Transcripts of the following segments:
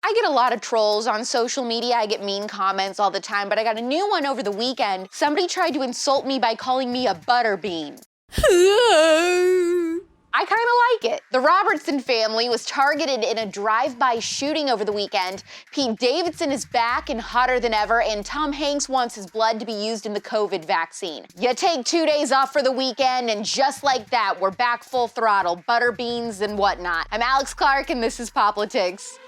I get a lot of trolls on social media. I get mean comments all the time, but I got a new one over the weekend. Somebody tried to insult me by calling me a butterbean. I kind of like it. The Robertson family was targeted in a drive-by shooting over the weekend. Pete Davidson is back and hotter than ever, and Tom Hanks wants his blood to be used in the COVID vaccine. You take 2 days off for the weekend, and just like that, we're back full throttle, butterbeans and whatnot. I'm AlexClark, and this is POPlitics.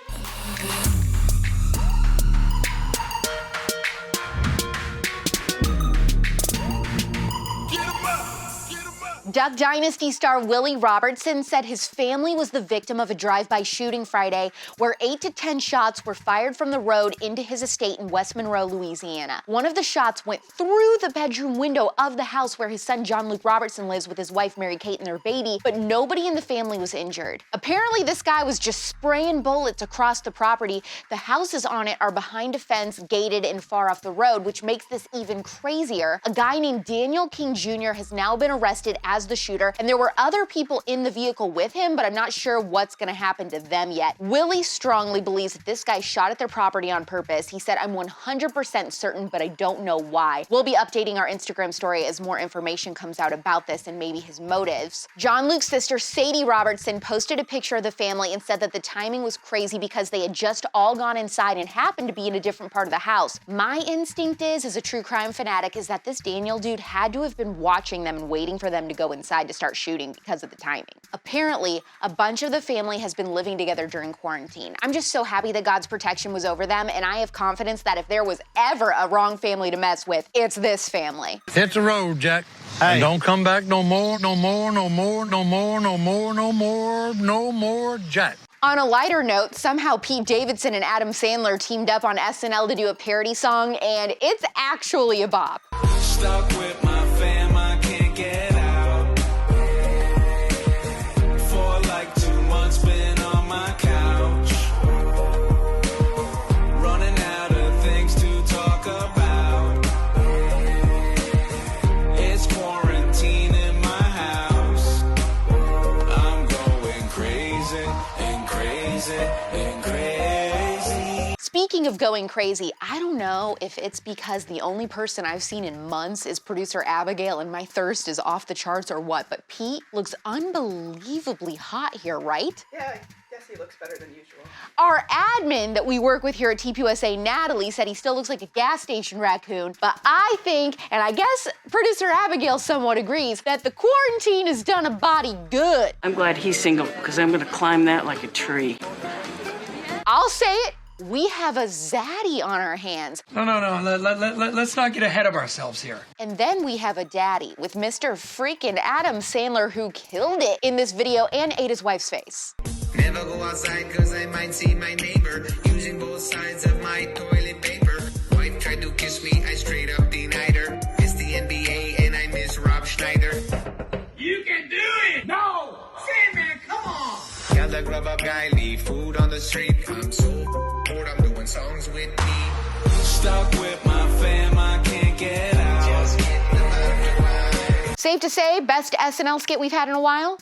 Duck Dynasty star Willie Robertson said his family was the victim of a drive-by shooting Friday where 8 to 10 shots were fired from the road into his estate in West Monroe, Louisiana. One of the shots went through the bedroom window of the house where his son John Luke Robertson lives with his wife Mary Kate and their baby, but nobody in the family was injured. Apparently this guy was just spraying bullets across the property. The houses on it are behind a fence, gated and far off the road, which makes this even crazier. A guy named Daniel King Jr. has now been arrested as the shooter, and there were other people in the vehicle with him, but I'm not sure what's gonna happen to them yet. Willie strongly believes that this guy shot at their property on purpose. He said, "I'm 100% certain, but I don't know why." We'll be updating our Instagram story as more information comes out about this and maybe his motives. John Luke's sister, Sadie Robertson, posted a picture of the family and said that the timing was crazy because they had just all gone inside and happened to be in a different part of the house. My instinct is, as a true crime fanatic, is that this Daniel dude had to have been watching them and waiting for them to go inside to start shooting because of the timing. Apparently, a bunch of the family has been living together during quarantine. I'm just so happy that God's protection was over them, and I have confidence that if there was ever a wrong family to mess with, it's this family. Hit the road, Jack. Hey. And don't come back no more, no more, no more, no more, no more, no more, no more, Jack. On a lighter note, somehow Pete Davidson and Adam Sandler teamed up on SNL to do a parody song, and it's actually a bop. Stuck with my fam, I can't get out. For like 2 months, been on my couch. Running out of things to talk about. It's quarantine in my house. I'm going crazy and crazy and crazy. Speaking of going crazy, I don't know if it's because the only person I've seen in months is producer Abigail and my thirst is off the charts or what, but Pete looks unbelievably hot here, right? Yeah, I guess he looks better than usual. Our admin that we work with here at TPUSA, Natalie, said he still looks like a gas station raccoon, but I think, and I guess producer Abigail somewhat agrees, that the quarantine has done a body good. I'm glad he's single, because I'm gonna climb that like a tree. I'll say it. We have a zaddy on our hands. No. Let's not get ahead of ourselves here. And then we have a daddy with Mr. freaking Adam Sandler, who killed it in this video and ate his wife's face. Never go outside cause I might see my neighbor using both sides of my toilet paper. Wife tried to kiss me, I straight up denied her. Miss the NBA and I miss Rob Schneider. You can do it! No! Sandman, come on! Got the grub up guy, leave food on the street. I'm so bored, I'm doing songs with me. Stuck with my fam, I can't get out. Just getting out. Safe to say, best SNL skit we've had in a while?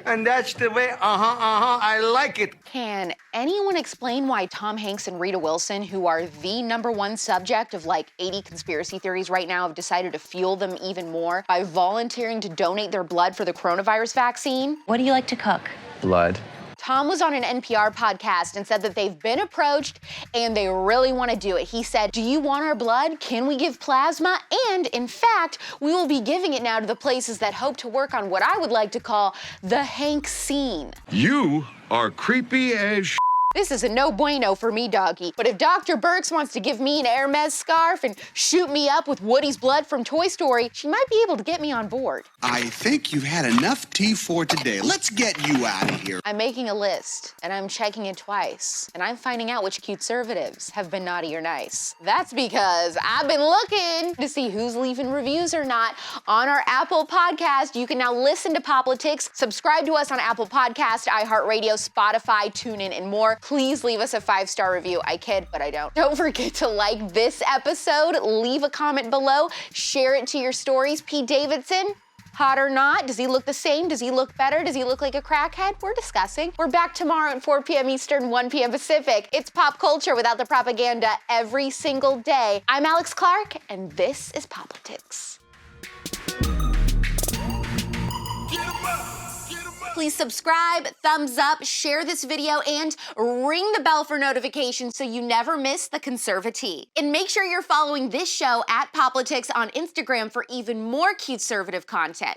And that's the way, I like it. Can anyone explain why Tom Hanks and Rita Wilson, who are the #1 subject of like 80 conspiracy theories right now, have decided to fuel them even more by volunteering to donate their blood for the coronavirus vaccine? What do you like to cook? Blood. Tom was on an NPR podcast and said that they've been approached and they really want to do it. He said, "Do you want our blood? Can we give plasma? And in fact, we will be giving it now to the places that hope to work on what I would like to call the Hank scene." You are creepy as This is a no bueno for me, doggy. But if Dr. Burks wants to give me an Hermes scarf and shoot me up with Woody's blood from Toy Story, she might be able to get me on board. I think you've had enough tea for today. Let's get you out of here. I'm making a list, and I'm checking it twice, and I'm finding out which CUTEservatives have been naughty or nice. That's because I've been looking to see who's leaving reviews or not on our Apple podcast. You can now listen to POPlitics, subscribe to us on Apple Podcast, iHeartRadio, Spotify, TuneIn, and more. Please leave us a 5-star review. I kid, but I don't. Don't forget to like this episode, leave a comment below, share it to your stories. Pete Davidson, Hot or not? Does he look the same? Does he look better? Does he look like a crackhead? We're discussing. We're back tomorrow at 4 p.m. Eastern, 1 p.m. Pacific. It's pop culture without the propaganda every single day. I'm AlexClark, and this is POPlitics. Please subscribe, thumbs up, share this video, and ring the bell for notifications so you never miss the conservative. And make sure you're following this show at POPlitics on Instagram for even more CUTEservative content.